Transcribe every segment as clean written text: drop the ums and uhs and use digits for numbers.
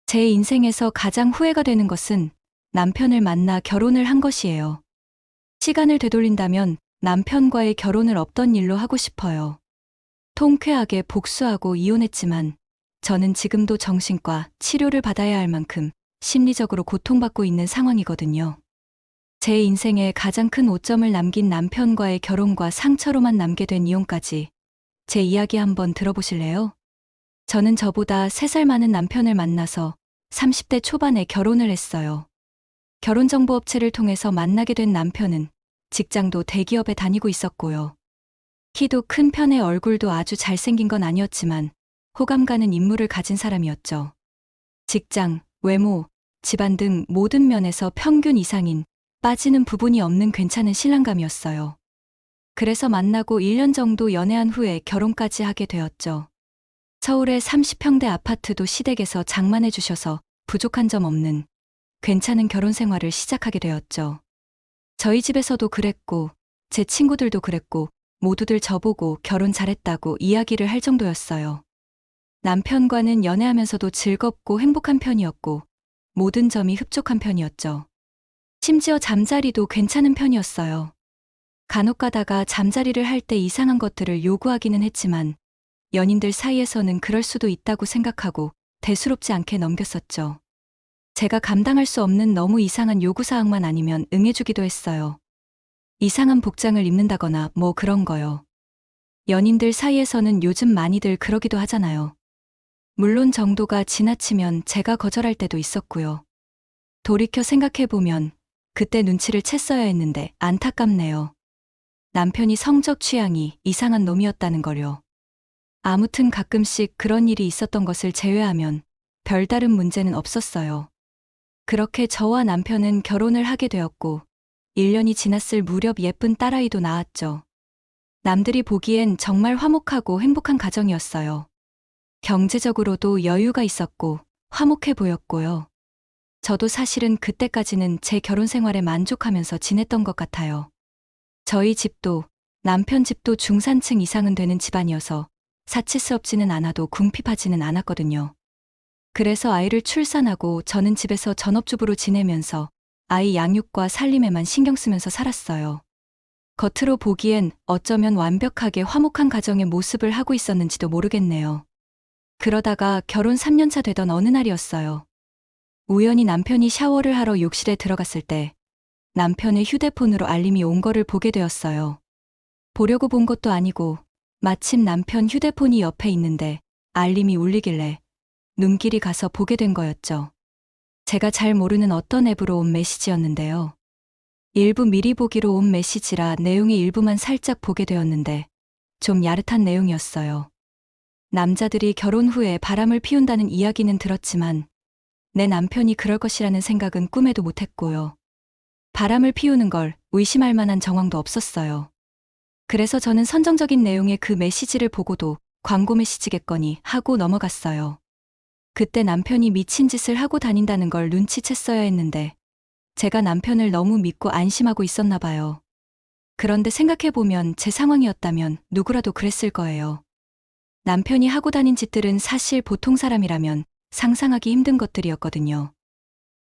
제 인생에서 가장 후회가 되는 것은 남편을 만나 결혼을 한 것이에요. 시간을 되돌린다면 남편과의 결혼을 없던 일로 하고 싶어요. 통쾌하게 복수하고 이혼했지만 저는 지금도 정신과 치료를 받아야 할 만큼 심리적으로 고통받고 있는 상황이거든요. 제 인생에 가장 큰 오점을 남긴 남편과의 결혼과 상처로만 남게 된 이혼까지 제 이야기 한번 들어보실래요? 저는 저보다 3살 많은 남편을 만나서 30대 초반에 결혼을 했어요. 결혼정보업체를 통해서 만나게 된 남편은 직장도 대기업에 다니고 있었고요. 키도 큰 편에 얼굴도 아주 잘생긴 건 아니었지만 호감 가는 인물을 가진 사람이었죠. 직장, 외모, 집안 등 모든 면에서 평균 이상인 빠지는 부분이 없는 괜찮은 신랑감이었어요. 그래서 만나고 1년 정도 연애한 후에 결혼까지 하게 되었죠. 서울의 30평대 아파트도 시댁에서 장만해 주셔서 부족한 점 없는 괜찮은 결혼 생활을 시작하게 되었죠. 저희 집에서도 그랬고 제 친구들도 그랬고 모두들 저보고 결혼 잘했다고 이야기를 할 정도였어요. 남편과는 연애하면서도 즐겁고 행복한 편이었고 모든 점이 흡족한 편이었죠. 심지어 잠자리도 괜찮은 편이었어요. 간혹 가다가 잠자리를 할 때 이상한 것들을 요구하기는 했지만 연인들 사이에서는 그럴 수도 있다고 생각하고 대수롭지 않게 넘겼었죠. 제가 감당할 수 없는 너무 이상한 요구사항만 아니면 응해주기도 했어요. 이상한 복장을 입는다거나 뭐 그런 거요. 연인들 사이에서는 요즘 많이들 그러기도 하잖아요. 물론 정도가 지나치면 제가 거절할 때도 있었고요. 돌이켜 생각해보면 그때 눈치를 챘어야 했는데 안타깝네요. 남편이 성적 취향이 이상한 놈이었다는 걸요. 아무튼 가끔씩 그런 일이 있었던 것을 제외하면 별다른 문제는 없었어요. 그렇게 저와 남편은 결혼을 하게 되었고 1년이 지났을 무렵 예쁜 딸아이도 낳았죠. 남들이 보기엔 정말 화목하고 행복한 가정이었어요. 경제적으로도 여유가 있었고 화목해 보였고요. 저도 사실은 그때까지는 제 결혼 생활에 만족하면서 지냈던 것 같아요. 저희 집도 남편 집도 중산층 이상은 되는 집안이어서 사치스럽지는 않아도 궁핍하지는 않았거든요. 그래서 아이를 출산하고 저는 집에서 전업주부로 지내면서 아이 양육과 살림에만 신경 쓰면서 살았어요. 겉으로 보기엔 어쩌면 완벽하게 화목한 가정의 모습을 하고 있었는지도 모르겠네요. 그러다가 결혼 3년차 되던 어느 날이었어요. 우연히 남편이 샤워를 하러 욕실에 들어갔을 때 남편의 휴대폰으로 알림이 온 거를 보게 되었어요. 보려고 본 것도 아니고 마침 남편 휴대폰이 옆에 있는데 알림이 울리길래 눈길이 가서 보게 된 거였죠. 제가 잘 모르는 어떤 앱으로 온 메시지였는데요. 일부 미리 보기로 온 메시지라 내용의 일부만 살짝 보게 되었는데 좀 야릇한 내용이었어요. 남자들이 결혼 후에 바람을 피운다는 이야기는 들었지만 내 남편이 그럴 것이라는 생각은 꿈에도 못했고요. 바람을 피우는 걸 의심할 만한 정황도 없었어요. 그래서 저는 선정적인 내용의 그 메시지를 보고도 광고 메시지겠거니 하고 넘어갔어요. 그때 남편이 미친 짓을 하고 다닌다는 걸 눈치챘어야 했는데 제가 남편을 너무 믿고 안심하고 있었나 봐요. 그런데 생각해보면 제 상황이었다면 누구라도 그랬을 거예요. 남편이 하고 다닌 짓들은 사실 보통 사람이라면 상상하기 힘든 것들이었거든요.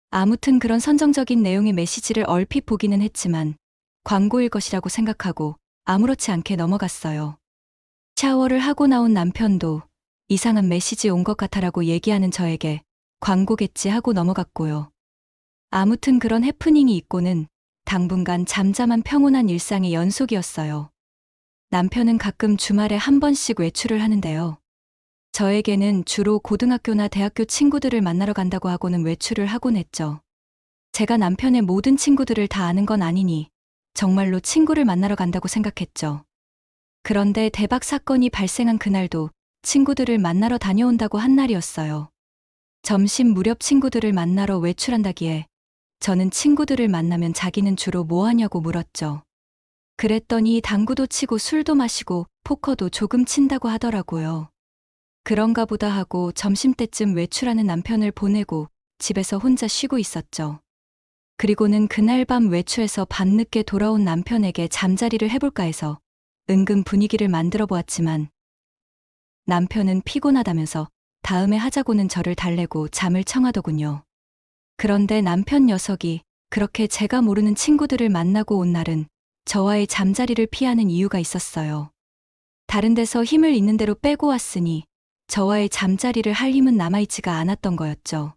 아무튼 그런 선정적인 내용의 메시지를 얼핏 보기는 했지만 광고일 것이라고 생각하고 아무렇지 않게 넘어갔어요. 샤워를 하고 나온 남편도 이상한 메시지 온 것 같아라고 얘기하는 저에게 광고겠지 하고 넘어갔고요. 아무튼 그런 해프닝이 있고는 당분간 잠잠한 평온한 일상의 연속이었어요. 남편은 가끔 주말에 한 번씩 외출을 하는데요. 저에게는 주로 고등학교나 대학교 친구들을 만나러 간다고 하고는 외출을 하곤 했죠. 제가 남편의 모든 친구들을 다 아는 건 아니니 정말로 친구를 만나러 간다고 생각했죠. 그런데 대박 사건이 발생한 그날도 친구들을 만나러 다녀온다고 한 날이었어요. 점심 무렵 친구들을 만나러 외출한다기에 저는 친구들을 만나면 자기는 주로 뭐 하냐고 물었죠. 그랬더니 당구도 치고 술도 마시고 포커도 조금 친다고 하더라고요. 그런가 보다 하고 점심때쯤 외출하는 남편을 보내고 집에서 혼자 쉬고 있었죠. 그리고는 그날 밤 외출해서 밤늦게 돌아온 남편에게 잠자리를 해볼까 해서 은근 분위기를 만들어 보았지만 남편은 피곤하다면서 다음에 하자고는 저를 달래고 잠을 청하더군요. 그런데 남편 녀석이 그렇게 제가 모르는 친구들을 만나고 온 날은 저와의 잠자리를 피하는 이유가 있었어요. 다른 데서 힘을 있는 대로 빼고 왔으니 저와의 잠자리를 할 힘은 남아있지가 않았던 거였죠.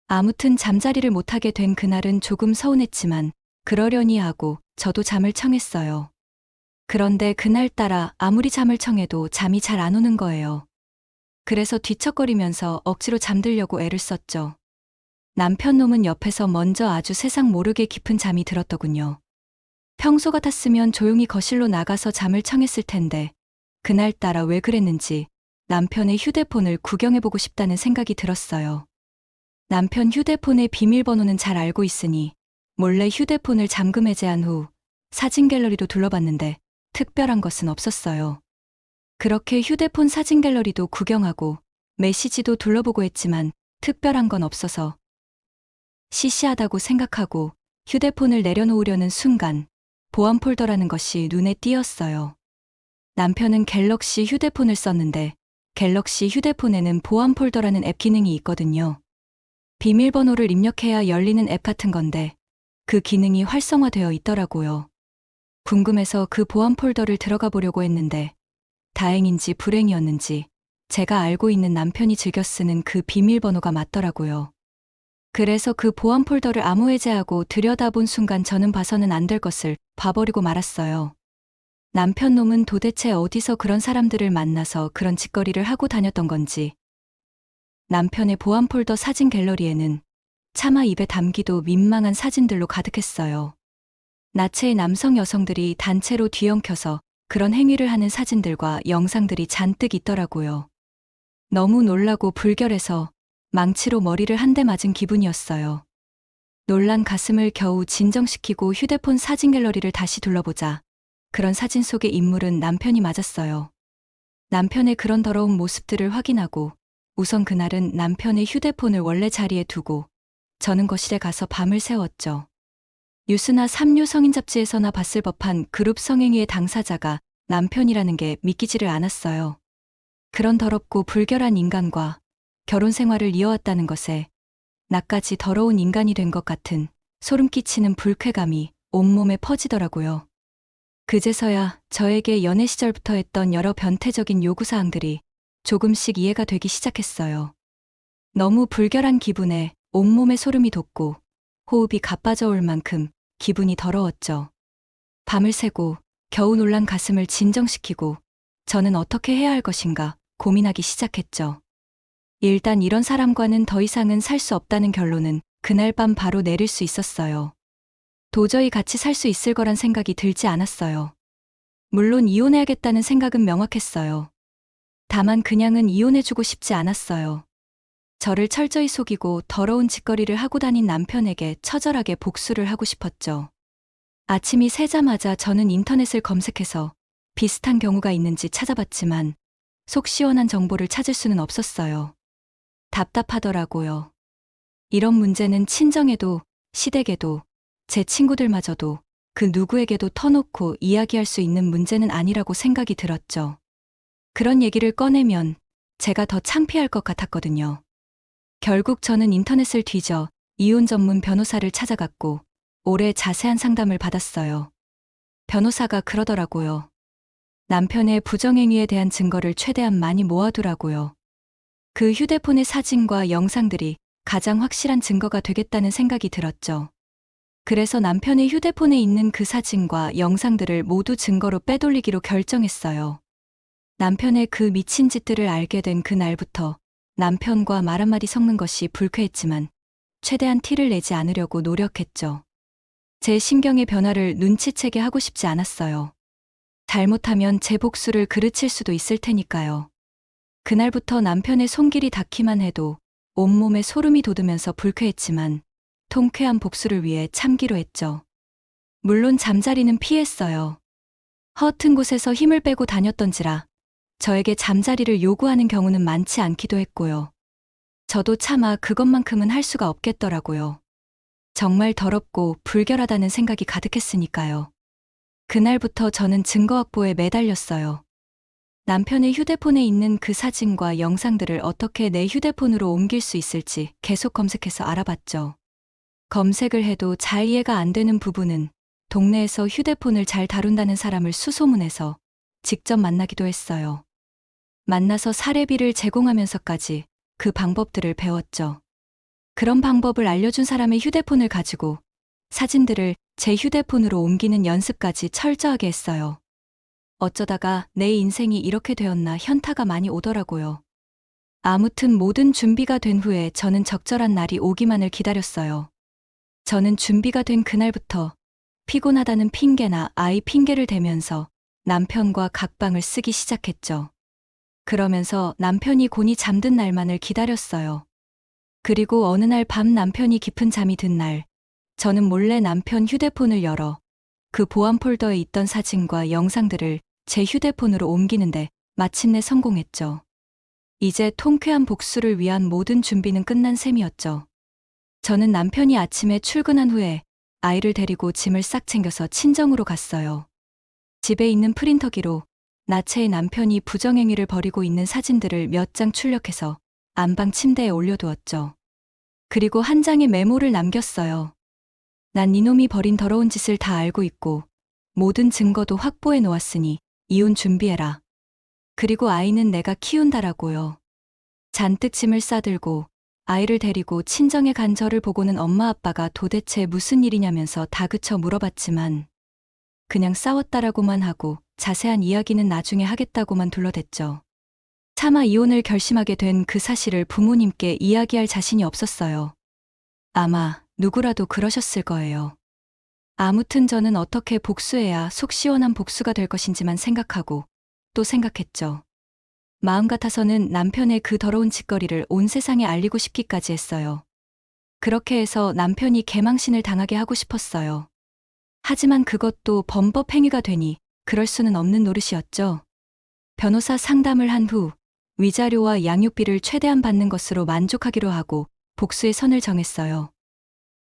아무튼 잠자리를 못하게 된 그날은 조금 서운했지만 그러려니 하고 저도 잠을 청했어요. 그런데 그날따라 아무리 잠을 청해도 잠이 잘 안 오는 거예요. 그래서 뒤척거리면서 억지로 잠들려고 애를 썼죠. 남편 놈은 옆에서 먼저 아주 세상 모르게 깊은 잠이 들었더군요. 평소 같았으면 조용히 거실로 나가서 잠을 청했을 텐데 그날따라 왜 그랬는지 남편의 휴대폰을 구경해보고 싶다는 생각이 들었어요. 남편 휴대폰의 비밀번호는 잘 알고 있으니 몰래 휴대폰을 잠금 해제한 후 사진 갤러리도 둘러봤는데 특별한 것은 없었어요. 그렇게 휴대폰 사진 갤러리도 구경하고 메시지도 둘러보고 했지만 특별한 건 없어서 시시하다고 생각하고 휴대폰을 내려놓으려는 순간 보안 폴더라는 것이 눈에 띄었어요. 남편은 갤럭시 휴대폰을 썼는데 갤럭시 휴대폰에는 보안 폴더라는 앱 기능이 있거든요. 비밀번호를 입력해야 열리는 앱 같은 건데 그 기능이 활성화되어 있더라고요. 궁금해서 그 보안 폴더를 들어가 보려고 했는데 다행인지 불행이었는지 제가 알고 있는 남편이 즐겨 쓰는 그 비밀번호가 맞더라고요. 그래서 그 보안 폴더를 암호 해제하고 들여다본 순간 저는 봐서는 안 될 것을 봐버리고 말았어요. 남편 놈은 도대체 어디서 그런 사람들을 만나서 그런 짓거리를 하고 다녔던 건지. 남편의 보안 폴더 사진 갤러리에는 차마 입에 담기도 민망한 사진들로 가득했어요. 나체의 남성 여성들이 단체로 뒤엉켜서 그런 행위를 하는 사진들과 영상들이 잔뜩 있더라고요. 너무 놀라고 불결해서 망치로 머리를 한 대 맞은 기분이었어요. 놀란 가슴을 겨우 진정시키고 휴대폰 사진 갤러리를 다시 둘러보자 그런 사진 속의 인물은 남편이 맞았어요. 남편의 그런 더러운 모습들을 확인하고 우선 그날은 남편의 휴대폰을 원래 자리에 두고 저는 거실에 가서 밤을 새웠죠. 뉴스나 삼류 성인 잡지에서나 봤을 법한 그룹 성행위의 당사자가 남편이라는 게 믿기지를 않았어요. 그런 더럽고 불결한 인간과 결혼 생활을 이어왔다는 것에 나까지 더러운 인간이 된 것 같은 소름 끼치는 불쾌감이 온몸에 퍼지더라고요. 그제서야 저에게 연애 시절부터 했던 여러 변태적인 요구사항들이 조금씩 이해가 되기 시작했어요. 너무 불결한 기분에 온몸에 소름이 돋고 호흡이 가빠져 올 만큼 기분이 더러웠죠. 밤을 새고 겨우 놀란 가슴을 진정시키고 저는 어떻게 해야 할 것인가 고민하기 시작했죠. 일단 이런 사람과는 더 이상은 살 수 없다는 결론은 그날 밤 바로 내릴 수 있었어요. 도저히 같이 살 수 있을 거란 생각이 들지 않았어요. 물론 이혼해야겠다는 생각은 명확했어요. 다만 그냥은 이혼해주고 싶지 않았어요. 저를 철저히 속이고 더러운 짓거리를 하고 다닌 남편에게 처절하게 복수를 하고 싶었죠. 아침이 새자마자 저는 인터넷을 검색해서 비슷한 경우가 있는지 찾아봤지만 속 시원한 정보를 찾을 수는 없었어요. 답답하더라고요. 이런 문제는 친정에도 시댁에도 제 친구들마저도 그 누구에게도 터놓고 이야기할 수 있는 문제는 아니라고 생각이 들었죠. 그런 얘기를 꺼내면 제가 더 창피할 것 같았거든요. 결국 저는 인터넷을 뒤져 이혼 전문 변호사를 찾아갔고 오래 자세한 상담을 받았어요. 변호사가 그러더라고요. 남편의 부정행위에 대한 증거를 최대한 많이 모아두라고요. 그 휴대폰의 사진과 영상들이 가장 확실한 증거가 되겠다는 생각이 들었죠. 그래서 남편의 휴대폰에 있는 그 사진과 영상들을 모두 증거로 빼돌리기로 결정했어요. 남편의 그 미친 짓들을 알게 된 그날부터 남편과 말 한마디 섞는 것이 불쾌했지만 최대한 티를 내지 않으려고 노력했죠. 제 심경의 변화를 눈치채게 하고 싶지 않았어요. 잘못하면 제 복수를 그르칠 수도 있을 테니까요. 그날부터 남편의 손길이 닿기만 해도 온몸에 소름이 돋으면서 불쾌했지만 통쾌한 복수를 위해 참기로 했죠. 물론 잠자리는 피했어요. 허튼 곳에서 힘을 빼고 다녔던지라 저에게 잠자리를 요구하는 경우는 많지 않기도 했고요. 저도 차마 그것만큼은 할 수가 없겠더라고요. 정말 더럽고 불결하다는 생각이 가득했으니까요. 그날부터 저는 증거 확보에 매달렸어요. 남편의 휴대폰에 있는 그 사진과 영상들을 어떻게 내 휴대폰으로 옮길 수 있을지 계속 검색해서 알아봤죠. 검색을 해도 잘 이해가 안 되는 부분은 동네에서 휴대폰을 잘 다룬다는 사람을 수소문해서 직접 만나기도 했어요. 만나서 사례비를 제공하면서까지 그 방법들을 배웠죠. 그런 방법을 알려준 사람의 휴대폰을 가지고 사진들을 제 휴대폰으로 옮기는 연습까지 철저하게 했어요. 어쩌다가 내 인생이 이렇게 되었나 현타가 많이 오더라고요. 아무튼 모든 준비가 된 후에 저는 적절한 날이 오기만을 기다렸어요. 저는 준비가 된 그날부터 피곤하다는 핑계나 아이 핑계를 대면서 남편과 각방을 쓰기 시작했죠. 그러면서 남편이 곤히 잠든 날만을 기다렸어요. 그리고 어느 날 밤 남편이 깊은 잠이 든 날, 저는 몰래 남편 휴대폰을 열어 그 보안 폴더에 있던 사진과 영상들을 제 휴대폰으로 옮기는데 마침내 성공했죠. 이제 통쾌한 복수를 위한 모든 준비는 끝난 셈이었죠. 저는 남편이 아침에 출근한 후에 아이를 데리고 짐을 싹 챙겨서 친정으로 갔어요. 집에 있는 프린터기로 나체의 남편이 부정행위를 벌이고 있는 사진들을 몇 장 출력해서 안방 침대에 올려두었죠. 그리고 한 장의 메모를 남겼어요. 난 이놈이 벌인 더러운 짓을 다 알고 있고 모든 증거도 확보해 놓았으니 이혼 준비해라. 그리고 아이는 내가 키운다라고요. 잔뜩 짐을 싸들고 아이를 데리고 친정에 간 저를 보고는 엄마 아빠가 도대체 무슨 일이냐면서 다그쳐 물어봤지만 그냥 싸웠다라고만 하고 자세한 이야기는 나중에 하겠다고만 둘러댔죠. 차마 이혼을 결심하게 된 그 사실을 부모님께 이야기할 자신이 없었어요. 아마 누구라도 그러셨을 거예요. 아무튼 저는 어떻게 복수해야 속 시원한 복수가 될 것인지만 생각하고 또 생각했죠. 마음 같아서는 남편의 그 더러운 짓거리를 온 세상에 알리고 싶기까지 했어요. 그렇게 해서 남편이 개망신을 당하게 하고 싶었어요. 하지만 그것도 범법 행위가 되니 그럴 수는 없는 노릇이었죠. 변호사 상담을 한 후 위자료와 양육비를 최대한 받는 것으로 만족하기로 하고 복수의 선을 정했어요.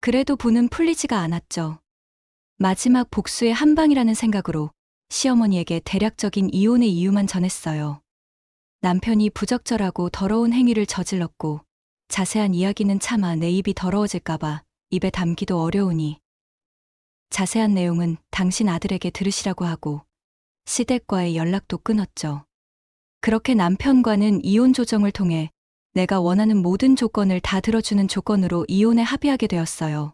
그래도 분은 풀리지가 않았죠. 마지막 복수의 한 방이라는 생각으로 시어머니에게 대략적인 이혼의 이유만 전했어요. 남편이 부적절하고 더러운 행위를 저질렀고 자세한 이야기는 차마 내 입이 더러워질까봐 입에 담기도 어려우니 자세한 내용은 당신 아들에게 들으시라고 하고 시댁과의 연락도 끊었죠. 그렇게 남편과는 이혼 조정을 통해 내가 원하는 모든 조건을 다 들어주는 조건으로 이혼에 합의하게 되었어요.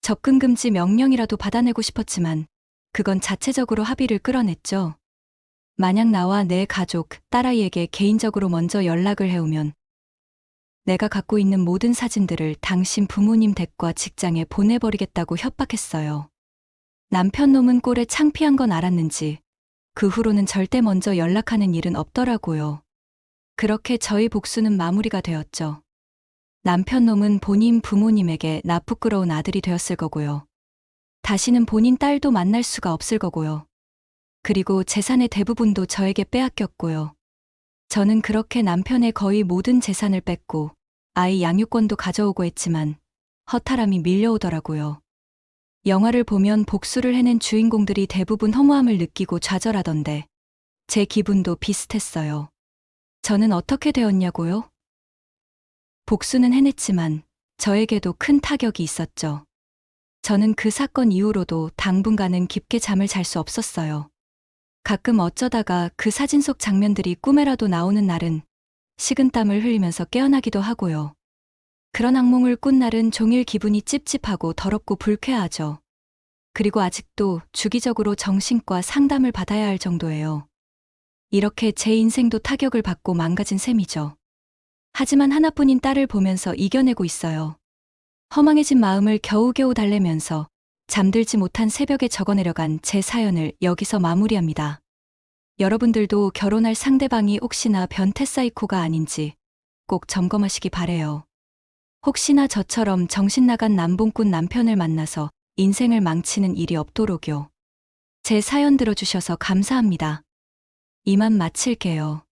접근 금지 명령이라도 받아내고 싶었지만 그건 자체적으로 합의를 끌어냈죠. 만약 나와 내 가족, 딸아이에게 개인적으로 먼저 연락을 해오면 내가 갖고 있는 모든 사진들을 당신 부모님 댁과 직장에 보내버리겠다고 협박했어요. 남편 놈은 꼴에 창피한 건 알았는지 그 후로는 절대 먼저 연락하는 일은 없더라고요. 그렇게 저희 복수는 마무리가 되었죠. 남편 놈은 본인 부모님에게 나 부끄러운 아들이 되었을 거고요. 다시는 본인 딸도 만날 수가 없을 거고요. 그리고 재산의 대부분도 저에게 빼앗겼고요. 저는 그렇게 남편의 거의 모든 재산을 뺐고 아이 양육권도 가져오고 했지만 허탈함이 밀려오더라고요. 영화를 보면 복수를 해낸 주인공들이 대부분 허무함을 느끼고 좌절하던데 제 기분도 비슷했어요. 저는 어떻게 되었냐고요? 복수는 해냈지만 저에게도 큰 타격이 있었죠. 저는 그 사건 이후로도 당분간은 깊게 잠을 잘 수 없었어요. 가끔 어쩌다가 그 사진 속 장면들이 꿈에라도 나오는 날은 식은땀을 흘리면서 깨어나기도 하고요. 그런 악몽을 꾼 날은 종일 기분이 찝찝하고 더럽고 불쾌하죠. 그리고 아직도 주기적으로 정신과 상담을 받아야 할 정도예요. 이렇게 제 인생도 타격을 받고 망가진 셈이죠. 하지만 하나뿐인 딸을 보면서 이겨내고 있어요. 허망해진 마음을 겨우겨우 달래면서 잠들지 못한 새벽에 적어내려간 제 사연을 여기서 마무리합니다. 여러분들도 결혼할 상대방이 혹시나 변태 사이코가 아닌지 꼭 점검하시기 바래요. 혹시나 저처럼 정신 나간 남봉꾼 남편을 만나서 인생을 망치는 일이 없도록요. 제 사연 들어주셔서 감사합니다. 이만 마칠게요.